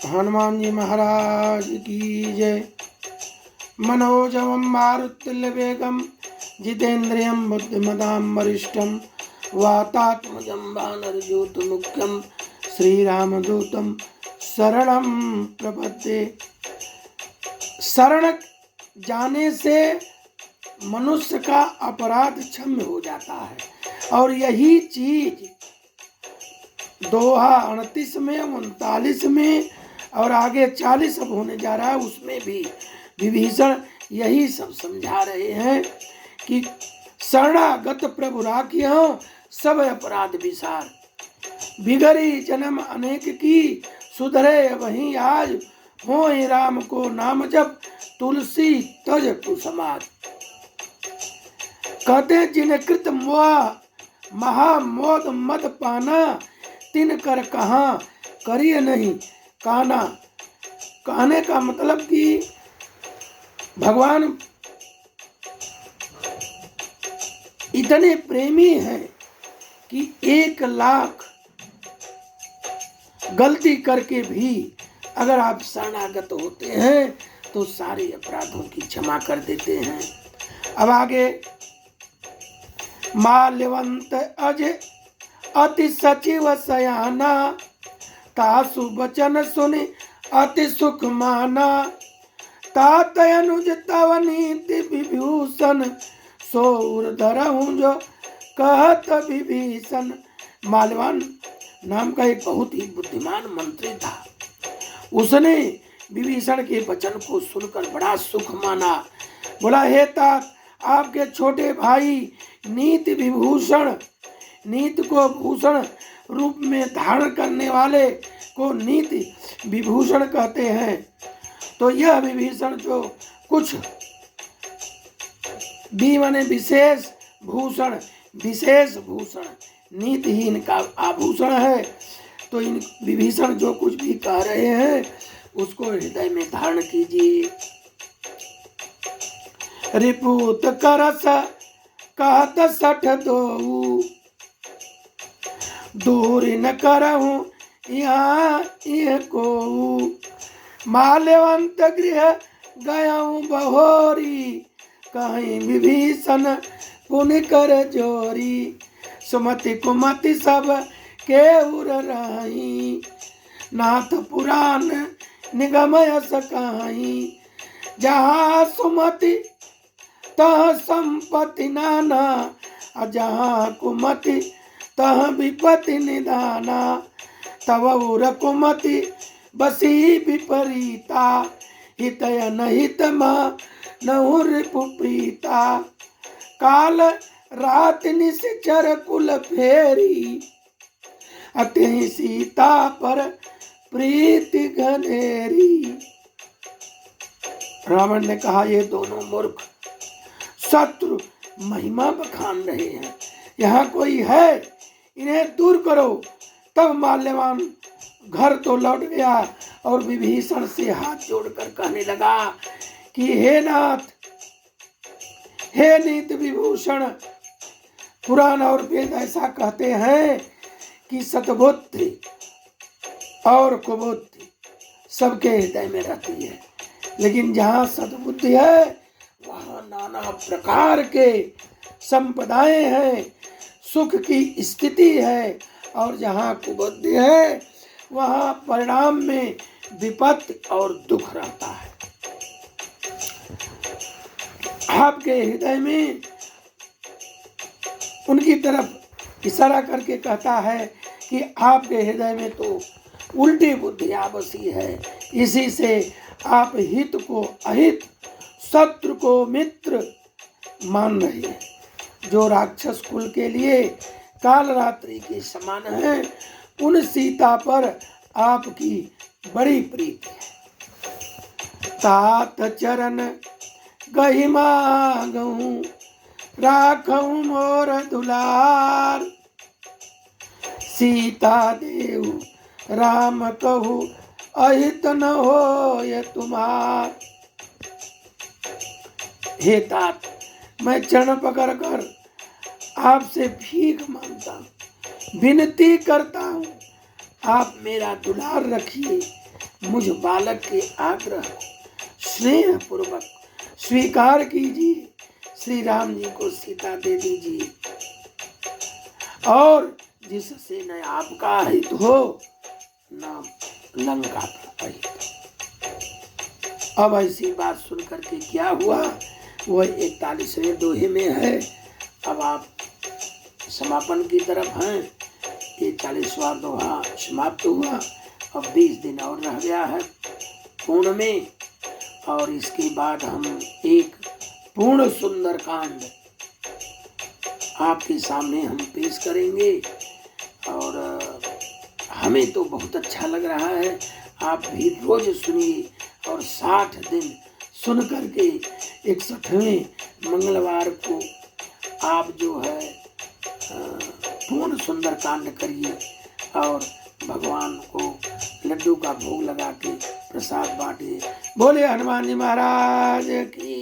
हनुमान जी महाराज की जय। मनोजवं मारुतिल्यवेगं जितेन्द्रियं बुद्धिमतां वरिष्ठं वातात्मजं वानरयूथमुख्यं श्रीरामदूतं शरणं प्रपद्ये। शरण जाने से मनुष्य का अपराध क्षम्य हो जाता है, और यही चीज दोहा 38 में, 39 में और आगे 40 अब होने जा रहा है, उसमें भी विभीषण यही सब समझा रहे हैं कि शरणागत प्रभु राखियो सब अपराध विसार। बिगड़ी जन्म अनेक की सुधरे वहीं आज, हो राम को नाम जप तुलसी तज कुसमाज। कहते जिन कृत मोह महामोद मद पाना, तिन कर कहाँ करिए नहीं काना। कहने का मतलब कि भगवान इतने प्रेमी हैं कि 1,00,000 गलती करके भी अगर आप शरणागत होते हैं तो सारे अपराधों की क्षमा कर देते हैं। अब आगे, माल्यवंत अजय अति सचिव सयाना, तासु बचन सुनि अति सुख माना। तात अनुज तव नीति विभूषण, सौर धरहूं जो कहत विभीषण। माल्यवान नाम का एक बहुत ही बुद्धिमान मंत्री था। उसने विभीषण के वचन को सुनकर बड़ा सुख माना। बोला, हे तात, आपके छोटे भाई नीति विभूषण, नीति को भूषण रूप में धारण करने वाले को नीति विभूषण कहते हैं। तो यह विभीषण जो कुछ माने विशेष भूषण, विशेष भूषण, नीति ही इनका आभूषण है। तो इन विभीषण जो कुछ भी कह रहे हैं उसको हृदय में धारण कीजिए। रिपुत करस कहत सठ दो, दूर न करहूं यहाँ यह को। माल्यवंत गृह गयाऊं बहोरी, कहीं विभीषण पुनि कर जोरी। सुमति कुमति सब के उर रही, नाथ पुराण निगमय सकाई। जहाँ सुमति तह संपत्ति नाना, जहाँ कुमति तह विपत्ति निदाना। तव उर कुमति बसी विपरीता, हितय नहित नहु रिपुप्रीता। काल रात निश्चर कुल फेरी, अति सीता पर प्रीति घनेरी। रावण ने कहा, ये दोनों मूर्ख शत्रु महिमा बखान रहे हैं, यहाँ कोई है, इन्हें दूर करो। तब माल्यवान घर तो लौट गया और विभीषण से हाथ जोड़कर कहने लगा कि हे नाथ, हे नीति विभूषण, पुराण और वेद ऐसा कहते हैं कि सद्बुद्धि और कुबुद्धि सबके हृदय में रहती है, लेकिन जहाँ सद्बुद्धि है वहाँ नाना प्रकार के संपदाएं हैं, सुख की स्थिति है, और जहाँ कुबुद्धि है वहाँ परिणाम में विपत्ति और दुख रहता है। आपके हृदय में उनकी तरफ इशारा करके कहता है कि आपके हृदय में तो उल्टी बुद्धियां बसी है, इसी से आप हित को अहित, शत्रु को मित्र मान रहे हैं। जो राक्षस कुल के लिए काल रात्रि के समान है, उन सीता पर आपकी बड़ी प्रीति है। तात चरण गहि मांगहूं, राखहूं मोर दुलार। सीता देव राम कहू, अहित न होय तुम्हार। हे तात, मैं चरण पकड़ कर आपसे भीख मांगता हूँ, विनती करता हूँ, आप मेरा दुलार रखिए, मुझ बालक के आग्रह को स्नेह पूर्वक स्वीकार कीजिए। श्री राम जी को सीता दे दीजिए और जिससे न आपका हित हो न लंका का हित। अब ऐसी बात सुन करके क्या हुआ, वह 41वें दोहे में है। अब आप समापन की तरफ हैं। ये 40वां दोहा समाप्त हुआ। अब 20 दिन और रह गया है पूर्ण में, और इसके बाद हम एक पूर्ण सुंदर कांड आपके सामने हम पेश करेंगे। और हमें तो बहुत अच्छा लग रहा है, आप भी रोज सुनिए और 60 दिन सुन करके 61वें मंगलवार को आप जो है पूर्ण सुंदर कांड करिए और भगवान को लड्डू का भोग लगा के प्रसाद बांटिए। बोले हनुमान जी महाराज की।